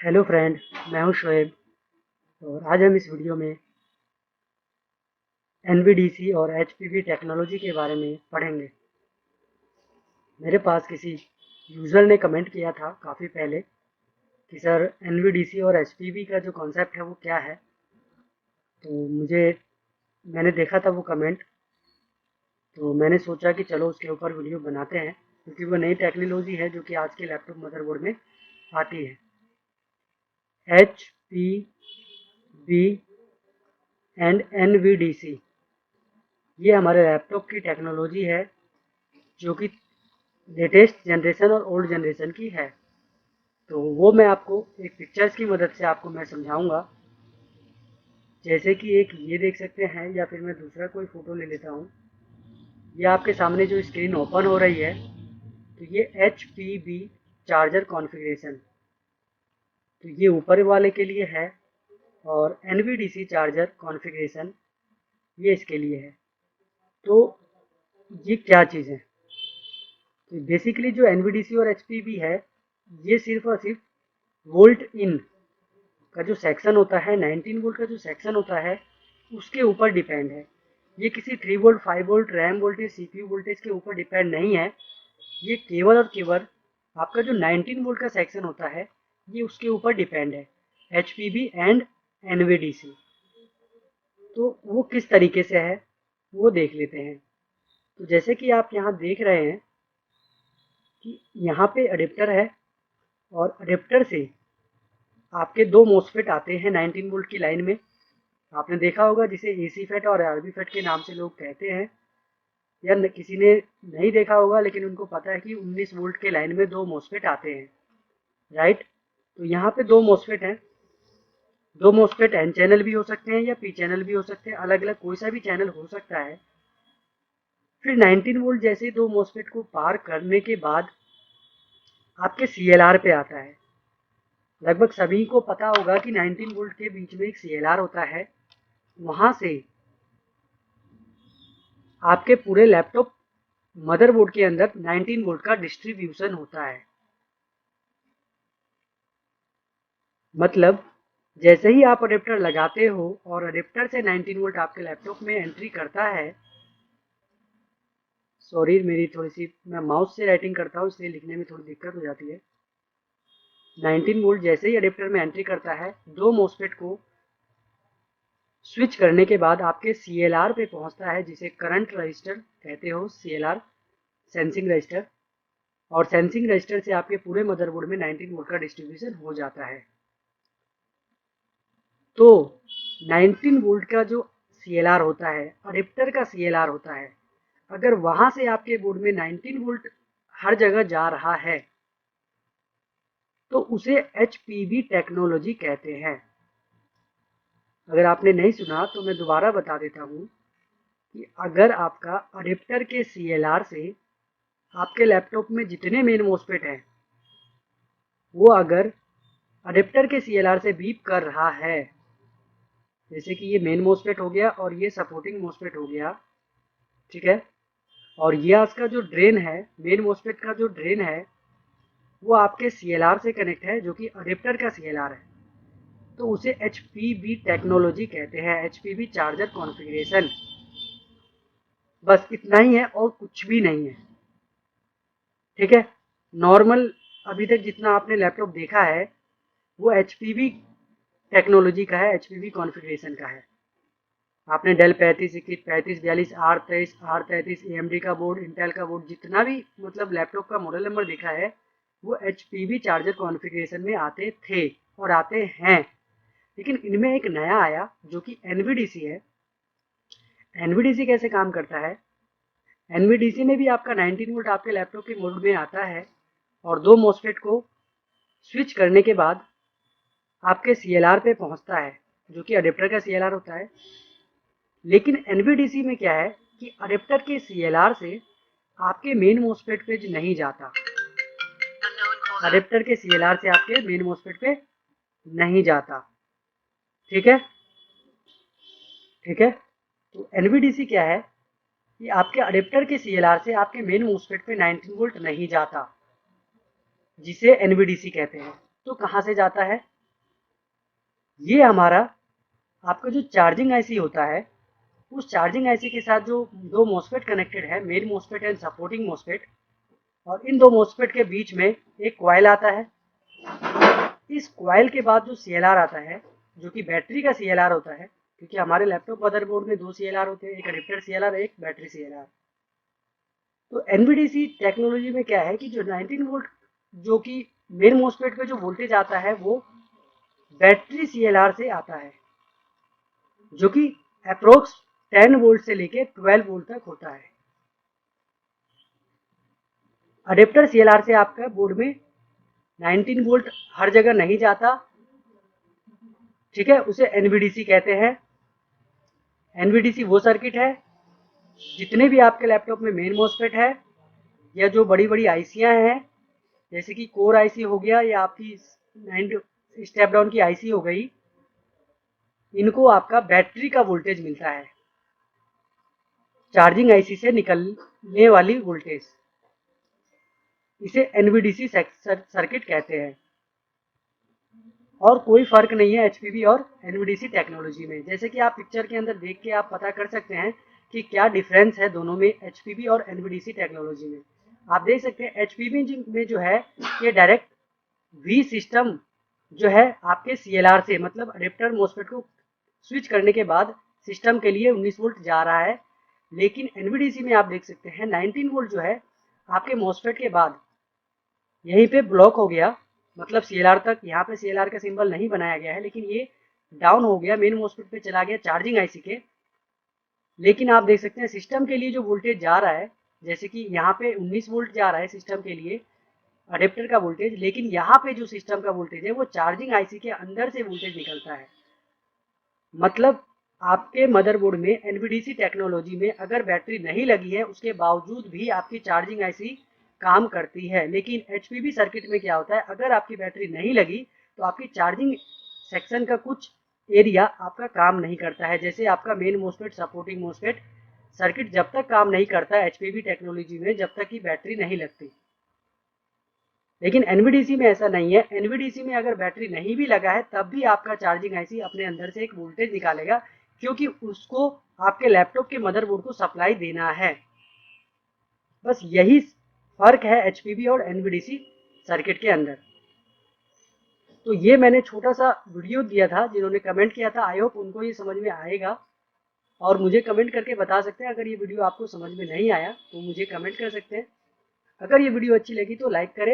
Hello friend, मैं हूं शोएब और आज हम इस वीडियो में एनवीडीसी और एचपीवी टेक्नोलॉजी के बारे में पढ़ेंगे। मेरे पास किसी यूज़र ने कमेंट किया था काफ़ी पहले कि सर एनवीडीसी और एचपीवी का जो कॉन्सेप्ट है वो क्या है। तो मैंने देखा था वो कमेंट, तो मैंने सोचा कि चलो उसके ऊपर वीडियो बनाते हैं क्योंकि वो नई टेक्नोलॉजी है जो कि आज के लैपटॉप मदरबोर्ड में आती है। एच पी बी एंड एनवीडीसी ये हमारे लैपटॉप की टेक्नोलॉजी है जो कि लेटेस्ट जनरेशन और ओल्ड जनरेशन की है। तो वो मैं आपको एक पिक्चर्स की मदद से आपको मैं समझाऊंगा। जैसे कि एक ये देख सकते हैं, या फिर मैं दूसरा कोई फ़ोटो ले लेता हूँ। ये आपके सामने जो स्क्रीन ओपन हो रही है, तो ये H P B charger configuration, तो ये ऊपर वाले के लिए है, और N V D C charger configuration ये इसके लिए है। तो ये क्या चीज़ है? तो बेसिकली जो एन वी डी सी और एच पी बी है, ये सिर्फ और सिर्फ वोल्ट इन का जो सेक्शन होता है, 19 वोल्ट का जो सेक्शन होता है, उसके ऊपर डिपेंड है। ये किसी 3 volt 5 volt RAM voltage CPU voltage के ऊपर डिपेंड नहीं है। ये केवल और केवल आपका जो 19 वोल्ट का सेक्शन होता है, ये उसके ऊपर डिपेंड है, एच पी बी एंड एनवीडीसी। तो वो किस तरीके से है वो देख लेते हैं। तो जैसे कि आप यहाँ देख रहे हैं कि यहाँ पे अडेप्टर है, और अडेप्टर से आपके दो मोसफेट आते हैं 19 वोल्ट की लाइन में। आपने देखा होगा जिसे एसी फेट और आरबी फेट के नाम से लोग कहते हैं, या किसी ने नहीं देखा होगा लेकिन उनको पता है कि 19 वोल्ट के लाइन में दो मोसफेट आते हैं, राइट। तो यहाँ पे दो मोसफेट हैं। दो मोसफेट एन चैनल भी हो सकते हैं या पी चैनल भी हो सकते हैं, अलग अलग कोई सा भी चैनल हो सकता है। फिर 19 वोल्ट जैसे दो मोसफेट को पार करने के बाद आपके सीएलआर पे आता है। लगभग सभी को पता होगा कि 19 वोल्ट के बीच में एक सीएलआर होता है। वहां से आपके पूरे लैपटॉप मदरबोर्ड के अंदर 19 वोल्ट का डिस्ट्रीब्यूशन होता है। मतलब जैसे ही आप अडेप्टर लगाते हो और अडेप्टर से 19 वोल्ट आपके लैपटॉप में एंट्री करता है, सॉरी मेरी थोड़ी सी, मैं माउस से राइटिंग करता हूँ इसलिए लिखने में थोड़ी दिक्कत हो जाती है। 19 वोल्ट जैसे ही अडेप्टर में एंट्री करता है, दो मोसफेट को स्विच करने के बाद आपके सीएलआर पे पहुंचता है, जिसे करंट रजिस्टर कहते हो, सीएलआर सेंसिंग रजिस्टर। और सेंसिंग रजिस्टर से आपके पूरे मदरबोर्ड में 19 वोल्ट का डिस्ट्रीब्यूशन हो जाता है। तो 19 वोल्ट का जो सीएलआर होता है, अडेप्टर का सीएलआर होता है, अगर वहां से आपके बोर्ड में 19 वोल्ट हर जगह जा रहा है, तो उसे एचपीबी टेक्नोलॉजी कहते हैं। अगर आपने नहीं सुना तो मैं दोबारा बता देता हूँ कि अगर आपका अडेप्टर के सीएलआर से आपके लैपटॉप में जितने मेन मोसफेट हैं, वो अगर अडेप्टर के सीएलआर से बीप कर रहा है, जैसे कि ये मेन मोसफेट हो गया और ये सपोर्टिंग मोसफेट हो गया, ठीक है, और ये इसका जो ड्रेन है, मेन मोसफेट का जो ड्रेन है, वो आपके सीएलआर से कनेक्ट है, जो कि अडेप्टर का सीएलआर है, तो उसे एचपीबी टेक्नोलॉजी कहते हैं, एचपीबी चार्जर कॉन्फ़िगरेशन। बस इतना ही है और कुछ भी नहीं है, ठीक है। नॉर्मल अभी तक जितना आपने लैपटॉप देखा है वो एचपीबी टेक्नोलॉजी का है, एचपीबी कॉन्फ़िगरेशन का है। आपने डेल 3521 3542 R23 R33 एएमडी का बोर्ड, इंटेल का बोर्ड, जितना भी मतलब लैपटॉप का मॉडल नंबर देखा है, वो एचपीबी चार्जर कॉन्फ़िगरेशन में आते थे और आते हैं। लेकिन इनमें एक नया आया जो कि एनवीडीसी है। एनवीडीसी कैसे काम करता है? एनवीडीसी में भी आपका 19 वोल्ट आपके लैपटॉप के मोड में आता है, और दो मोसफेट को स्विच करने के बाद आपके सीएलआर पे पहुंचता है, जो कि अडेप्टर का सीएलआर होता है। लेकिन एनवीडीसी में क्या है कि अडेप्टर के सीएलआर से आपके मेन मोसफेट पे नहीं जाता, अडेप्टर के सीएलआर से आपके मेन मोसफेट पे नहीं जाता, ठीक है, ठीक है। तो एनवीडीसी क्या है कि आपके अडेप्टर के सीएलआर से आपके मेन मोसफेट पे 19 वोल्ट नहीं जाता, जिसे एनवीडीसी कहते हैं। तो कहाँ से जाता है? ये हमारा आपका जो चार्जिंग आईसी होता है, उस चार्जिंग आईसी के साथ जो दो मॉसफेट कनेक्टेड है, main MOSFET and supporting MOSFET, और इन दो मॉसफेट के बीच में एक कॉइल आता है। इस कॉइल के बाद जो सीएलआर आता है, जो कि बैटरी का सीएलआर होता है, क्योंकि हमारे लैपटॉप मदरबोर्ड में दो सीएलआर होते हैं, एक अडेप्टर सीएलआर, एक बैटरी सीएलआर। तो एनवीडीसी टेक्नोलॉजी में क्या है कि जो 19 वोल्ट जो कि मेन मॉसफेट पे जो वोल्टेज आता है वो बैटरी सीएलआर से आता है, जो कि अप्रोक्स 10 वोल्ट से लेके 12 वोल्ट तक होता है। अडेप्टर सीएलआर से आपका बोर्ड में 19 वोल्ट हर जगह नहीं जाता, ठीक है, उसे एनवीडीसी कहते हैं। एनवीडीसी वो सर्किट है, जितने भी आपके लैपटॉप में मेन मॉसफेट है या जो बड़ी बड़ी आईसियां हैं, जैसे कि कोर आईसी हो गया या आपकी 9 स्टेप डाउन की आईसी हो गई, इनको आपका बैटरी का वोल्टेज मिलता है, चार्जिंग आईसी से निकलने वाली वोल्टेज, इसे एनवीडीसी सर्किट कहते हैं। और कोई फर्क नहीं है एचपीवी और एनवीडीसी टेक्नोलॉजी में। जैसे कि आप पिक्चर के अंदर देख के आप पता कर सकते हैं कि क्या डिफरेंस है दोनों में, एचपीवी और एनवीडीसी टेक्नोलॉजी में। आप देख सकते हैं एचपीवी में जो है ये डायरेक्ट वी सिस्टम जो है आपके सीएलआर से, मतलब अडेप्टर मॉसफेट को स्विच करने के बाद सिस्टम के लिए 19 वोल्ट जा रहा है। लेकिन एनवीडीसी में आप देख सकते हैं 19 वोल्ट जो है आपके मॉसफेट के बाद यहीं पे ब्लॉक हो गया, मतलब सीएलआर तक, यहाँ पे सीएलआर का सिंबल नहीं बनाया गया है, लेकिन ये डाउन हो गया, मेन मॉसफेट पे चला गया चार्जिंग आईसी के। लेकिन आप देख सकते हैं सिस्टम के लिए जो वोल्टेज जा रहा है, जैसे कि यहाँ पे 19 वोल्ट जा रहा है सिस्टम के लिए अडेप्टर का वोल्टेज, लेकिन यहाँ पे जो सिस्टम का वोल्टेज है वो चार्जिंग आईसी के अंदर से वोल्टेज निकलता है। मतलब आपके मदरबोर्ड में एनवीडीसी टेक्नोलॉजी में अगर बैटरी नहीं लगी है उसके बावजूद भी आपकी चार्जिंग आईसी काम करती है। लेकिन एचपीवी सर्किट में क्या होता है, अगर आपकी बैटरी नहीं लगी तो आपकी चार्जिंग सेक्शन का कुछ एरिया आपका काम नहीं करता है। जैसे आपका main MOSFET, supporting MOSFET circuit जब तक काम नहीं करता है एचपीवी टेक्नोलॉजी में, जब तक की बैटरी नहीं लगती। लेकिन एनवीडीसी में ऐसा नहीं है। एनवीडीसी में अगर बैटरी नहीं भी लगा है तब भी आपका चार्जिंग आईसी अपने अंदर से एक वोल्टेज निकालेगा, क्योंकि उसको आपके लैपटॉप के मदरबोर्ड को सप्लाई देना है। बस यही फर्क है एचपीवी और एनवीडीसी सर्किट के अंदर। तो ये मैंने छोटा सा वीडियो दिया था, जिन्होंने कमेंट किया था, आई होप उनको ये समझ में आएगा। और मुझे कमेंट करके बता सकते हैं अगर ये वीडियो आपको समझ में नहीं आया तो मुझे कमेंट कर सकते हैं। अगर ये वीडियो अच्छी लगी तो लाइक करें।